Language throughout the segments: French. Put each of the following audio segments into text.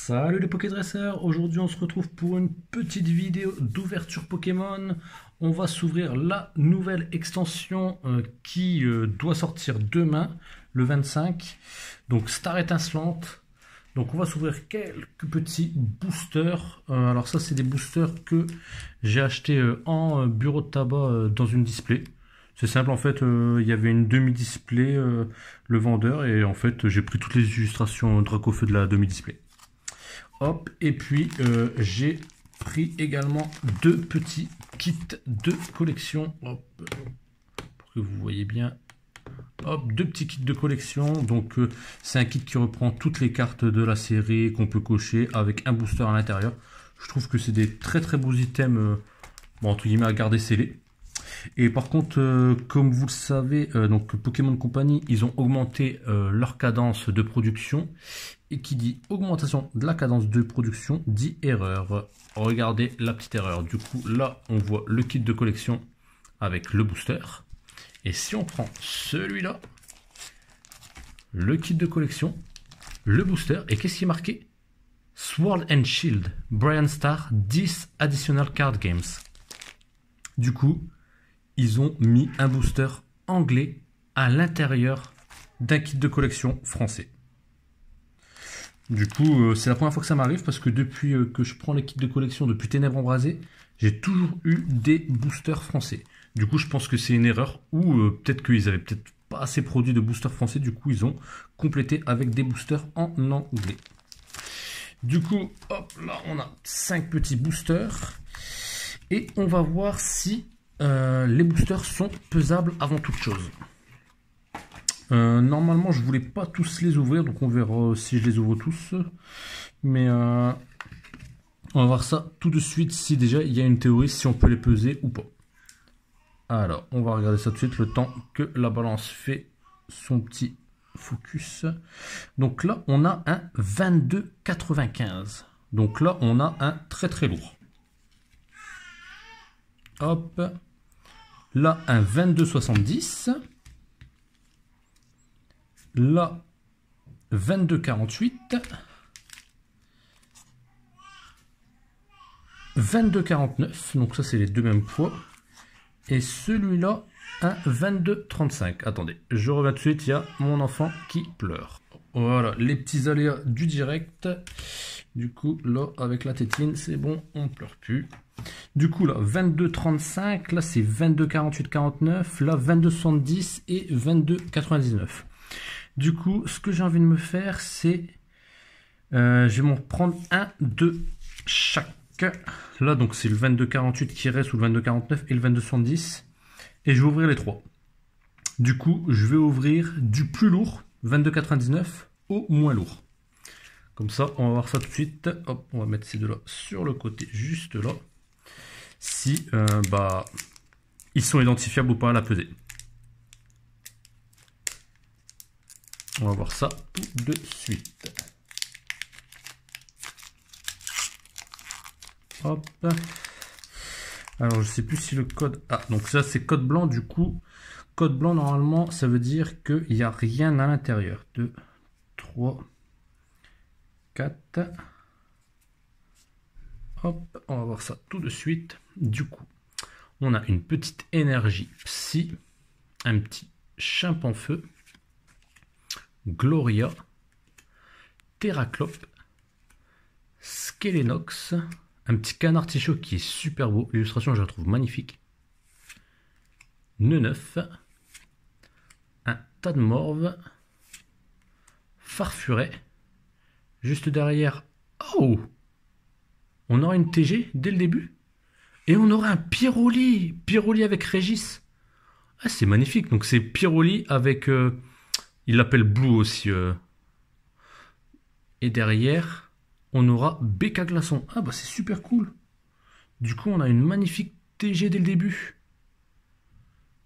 Salut les Pokédresseurs, aujourd'hui on se retrouve pour une petite vidéo d'ouverture Pokémon. On va s'ouvrir la nouvelle extension qui doit sortir demain, le 25. Donc Star étincelante. Donc on va s'ouvrir quelques petits boosters. Alors ça c'est des boosters que j'ai acheté en bureau de tabac dans une display. C'est simple en fait, il y avait une demi-display, le vendeur, et en fait j'ai pris toutes les illustrations Dracofeu de la demi-display. Hop, et puis j'ai pris également deux petits kits de collection. Hop, pour que vous voyez bien. Hop, deux petits kits de collection. Donc c'est un kit qui reprend toutes les cartes de la série qu'on peut cocher avec un booster à l'intérieur. Je trouve que c'est des très beaux items, bon, entre guillemets, à garder scellés. Et par contre, comme vous le savez, donc Pokémon Company, ils ont augmenté leur cadence de production. Et qui dit augmentation de la cadence de production dit erreur. Regardez la petite erreur. Du coup, là, on voit le kit de collection avec le booster. Et si on prend celui-là, le kit de collection, le booster, et qu'est-ce qui est marqué? Sword and Shield, Brian Star, 10 Additional Card Games. Du coup, ils ont mis un booster anglais à l'intérieur d'un kit de collection français. Du coup, c'est la première fois que ça m'arrive parce que depuis que je prends les kits de collection depuis Ténèbres Embrasées, j'ai toujours eu des boosters français. Du coup, je pense que c'est une erreur ou peut-être qu'ils avaient peut-être pas assez produit de boosters français. Du coup, ils ont complété avec des boosters en anglais. Du coup, hop, là, on a 5 petits boosters. Et on va voir si les boosters sont pesables avant toute chose. Normalement, je voulais pas tous les ouvrir, donc on verra si je les ouvre tous. Mais on va voir ça tout de suite, si déjà il y a une théorie, si on peut les peser ou pas. Alors, on va regarder ça tout de suite, le temps que la balance fait son petit focus. Donc là, on a un 22,95. Donc là, on a un très lourd. Hop. Là, un 22,70. Là, 22,48, 22,49, donc ça c'est les deux mêmes poids. Et celui-là, un 22,35. Attendez, je reviens tout de suite, il y a mon enfant qui pleure. Voilà, les petits aléas du direct. Du coup, là, avec la tétine, c'est bon, on ne pleure plus. Du coup, là, 22,35, là c'est 22,48,49, là 22,70 et 22,99. Du coup, ce que j'ai envie de me faire, c'est... je vais m'en prendre un de chaque. Là, donc, c'est le 22,48 qui reste, ou le 22,49 et le 22,70. Et je vais ouvrir les trois. Du coup, je vais ouvrir du plus lourd, 22,99, au moins lourd. Comme ça, on va voir ça tout de suite. Hop, on va mettre ces deux-là sur le côté, juste là. Si, ils sont identifiables ou pas à la pesée. On va voir ça tout de suite. Hop. Alors, je sais plus si le code... Ah, donc ça, c'est code blanc. Du coup, code blanc, normalement, ça veut dire qu'il n'y a rien à l'intérieur. 2, 3, 4. Hop, on va voir ça tout de suite. Du coup, on a une petite énergie psy, un petit Chimpanfeu, Gloria, Terraclope, Skelenox, un petit canard tichot qui est super beau, l'illustration je la trouve magnifique, Neneuf, un Tadmorve, Farfuret, juste derrière, oh, on aura une TG dès le début, et on aura un Pyroli, Pyroli avec Régis, ah c'est magnifique, donc c'est Pyroli avec... il l'appelle Blue aussi. Et derrière, on aura BK Glaçon. Ah bah c'est super cool. Du coup, on a une magnifique TG dès le début.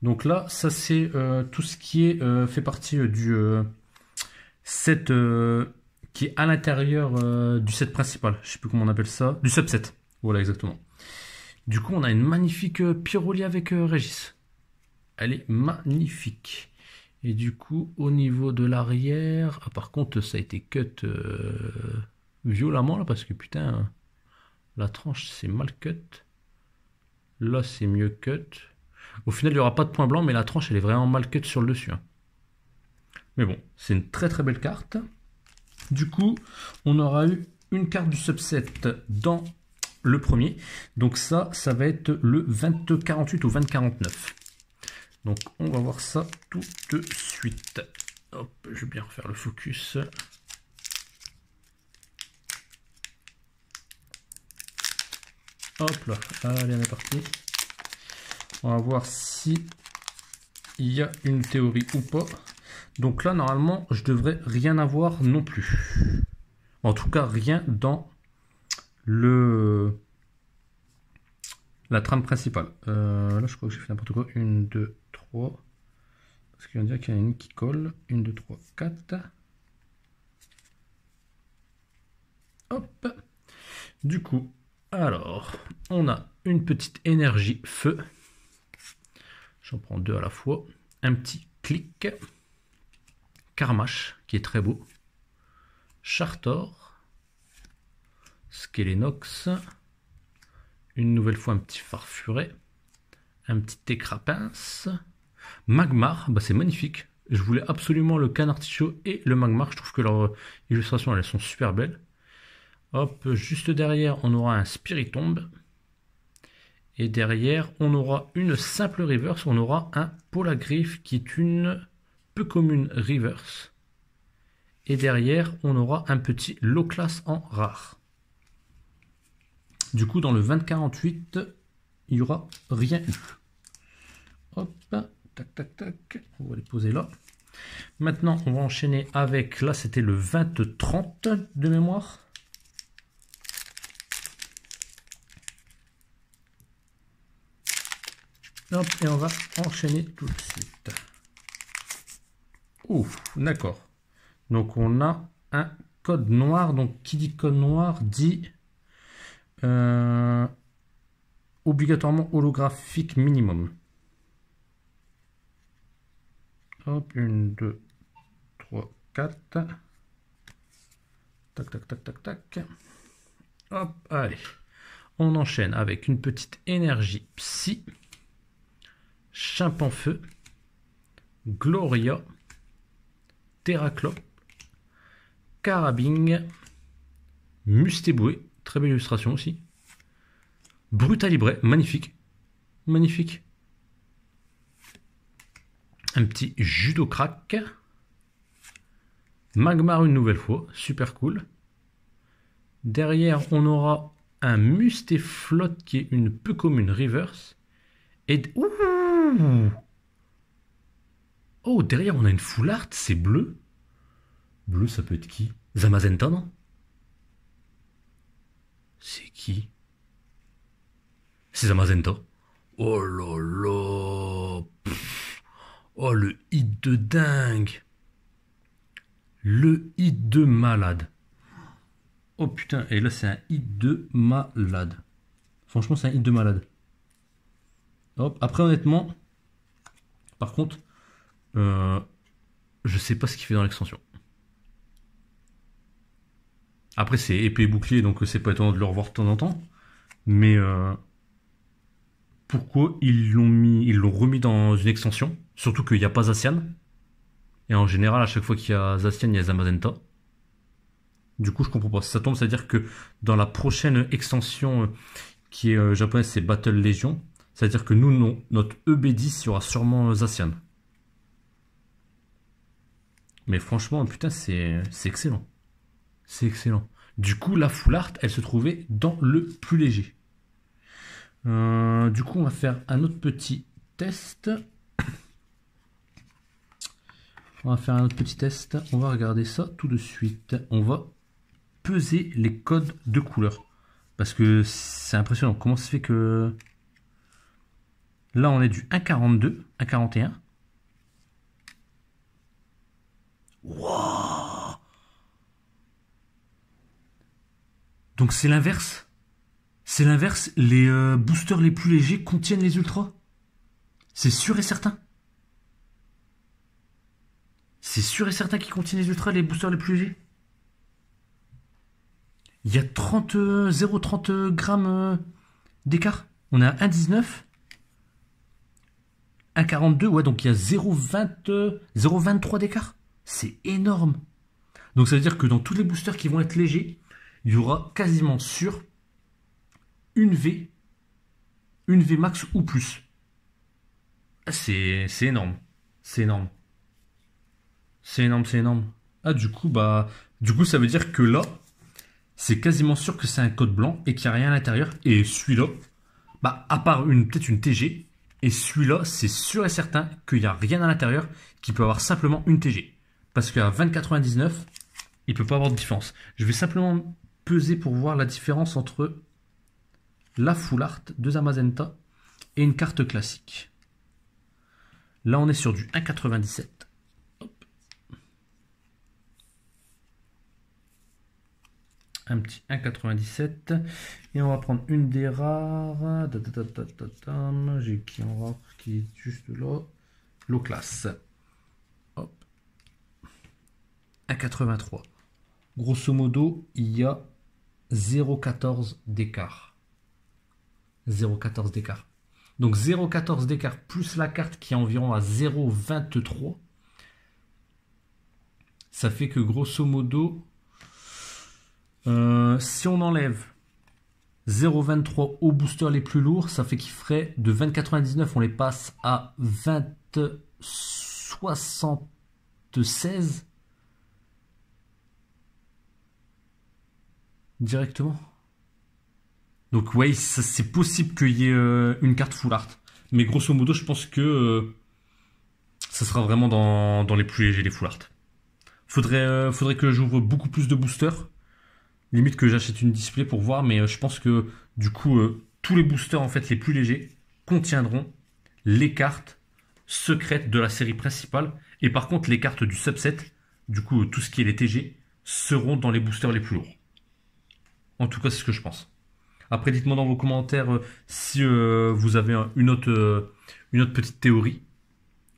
Donc là, ça c'est tout ce qui est fait partie du set qui est à l'intérieur du set principal. Je sais plus comment on appelle ça. Du subset. Voilà, exactement. Du coup, on a une magnifique Pyroli avec Régis. Elle est magnifique. Et du coup, au niveau de l'arrière, ah, par contre, ça a été cut violemment là parce que putain, la tranche c'est mal cut. Là c'est mieux cut. Au final il n'y aura pas de point blanc, mais la tranche elle est vraiment mal cut sur le dessus. Hein. Mais bon, c'est une très très belle carte. Du coup, on aura eu une carte du subset dans le premier. Donc ça va être le 2048 ou 2049. Donc on va voir ça tout de suite. Hop, je vais bien refaire le focus. Hop là, allez on est parti. On va voir si il y a une théorie ou pas. Donc là normalement je devrais rien avoir non plus. En tout cas rien dans la trame principale. Là je crois que j'ai fait n'importe quoi. 1, 2, 3. Parce qu'il va dire qu'il y en a une qui colle. 1, 2, 3, 4. Hop. Du coup, alors, on a une petite énergie feu. J'en prends 2 à la fois. Un petit clic. Karmash, qui est très beau. Chartor. Skelenox. Une nouvelle fois un petit farfuret. Un petit écrapince. Magmar, bah c'est magnifique. Je voulais absolument le canartichaut et le Magmar. Je trouve que leurs illustrations, elles sont super belles. Hop, juste derrière, on aura un Spiritomb. Et derrière, on aura une simple reverse. On aura un Polagriffe qui est une peu commune reverse. Et derrière, on aura un petit low class en rare. Du coup, dans le 2048, il n'y aura rien eu. Hop, tac, tac, tac. On va les poser là. Maintenant, on va enchaîner avec, là, c'était le 2030 de mémoire. Hop, et on va enchaîner tout de suite. Ouf, d'accord. Donc, on a un code noir. Donc, qui dit code noir dit obligatoirement holographique minimum. Hop, 1, 2, 3, 4. Tac, tac, tac, tac, tac. Hop, allez. On enchaîne avec une petite énergie psy. Chimpanfeu. Gloria. Terraclope. Carabing. Mustéboué. Très belle illustration aussi. Brutalibré. Magnifique. Magnifique. Un petit Judocrack. Magmar une nouvelle fois. Super cool. Derrière, on aura un Mustéflotte qui est une peu commune reverse. Et... Ouh, oh, derrière, on a une full art. C'est bleu. Bleu, ça peut être qui? Zamazenta, non? C'est qui? C'est Zamazenta. Oh là là. Pff. Oh, le hit de dingue. Le hit de malade. Oh putain, et là c'est un hit de malade. Franchement, c'est un hit de malade. Hop, après honnêtement, par contre, je sais pas ce qu'il fait dans l'extension. Après, c'est épée et bouclier, donc c'est pas étonnant de le revoir de temps en temps. Mais pourquoi ils l'ont remis dans une extension? Surtout qu'il n'y a pas Zacian. Et en général, à chaque fois qu'il y a Zacian, il y a Zamazenta. Du coup, je comprends pas. Si ça tombe, c'est-à-dire que dans la prochaine extension qui est japonaise, c'est Battle Legion. C'est-à-dire que nous, notre EB10, il y aura sûrement Zacian. Mais franchement, putain, c'est excellent. C'est excellent. Du coup, la full art, elle se trouvait dans le plus léger. Du coup, on va faire un autre petit test. On va faire un autre petit test. On va regarder ça tout de suite. On va peser les codes de couleur. Parce que c'est impressionnant. Comment ça se fait que... Là, on est du 1,42, 1,41. Wow. Donc c'est l'inverse. C'est l'inverse. Les boosters les plus légers contiennent les ultras. C'est sûr et certain. C'est sûr et certain qu'ils contiennent les ultras, les boosters les plus légers. Il y a 0,30 grammes d'écart. On est à 1,19. 1,42, ouais, donc il y a 0,23 d'écart. C'est énorme. Donc ça veut dire que dans tous les boosters qui vont être légers, il y aura quasiment sûr une V max ou plus. C'est énorme. C'est énorme. C'est énorme, c'est énorme. Ah, du coup, ça veut dire que là, c'est quasiment sûr que c'est un code blanc et qu'il n'y a rien à l'intérieur. Et celui-là, à part peut-être une TG, et celui-là, c'est sûr et certain qu'il n'y a rien à l'intérieur, qui peut avoir simplement une TG. Parce qu'à 20,99, il ne peut pas avoir de différence. Je vais simplement peser pour voir la différence entre la Full Art de Zamazenta et une carte classique. Là, on est sur du 1,97. Un petit 1,97. Et on va prendre une des rares. J'ai qui en rare qui est juste là. Low class. Hop. 1,83. Grosso modo, il y a 0,14 d'écart. 0,14 d'écart. Donc 0,14 d'écart plus la carte qui est environ à 0,23. Ça fait que grosso modo, si on enlève 0,23 aux boosters les plus lourds, ça fait qu'il ferait de 20,99, on les passe à 20,76 directement. Donc ouais, c'est possible qu'il y ait une carte full art. Mais grosso modo, je pense que ça sera vraiment dans les plus légers, les full art. Faudrait que j'ouvre beaucoup plus de boosters. Limite que j'achète une display pour voir, mais je pense que du coup, tous les boosters en fait les plus légers contiendront les cartes secrètes de la série principale. Et par contre, les cartes du subset, du coup, tout ce qui est les TG, seront dans les boosters les plus lourds. En tout cas, c'est ce que je pense. Après, dites-moi dans vos commentaires si vous avez une autre petite théorie,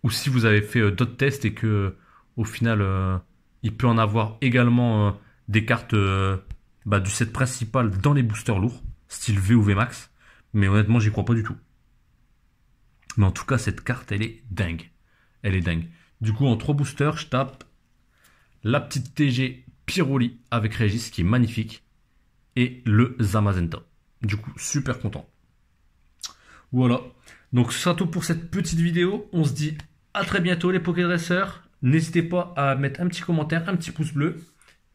ou si vous avez fait d'autres tests et que au final, il peut en avoir également des cartes du set principal dans les boosters lourds, style V ou V Max. Mais honnêtement, j'y crois pas du tout. Mais en tout cas, cette carte, elle est dingue. Elle est dingue. Du coup, en 3 boosters, je tape la petite TG Piroli avec Régis, qui est magnifique, et le Zamazenta. Du coup, super content. Voilà. Donc, ce sera tout pour cette petite vidéo. On se dit à très bientôt, les Pokédresseurs. N'hésitez pas à mettre un petit commentaire, un petit pouce bleu.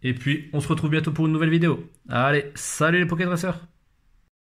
Et puis, on se retrouve bientôt pour une nouvelle vidéo. Allez, salut les Pokédresseurs!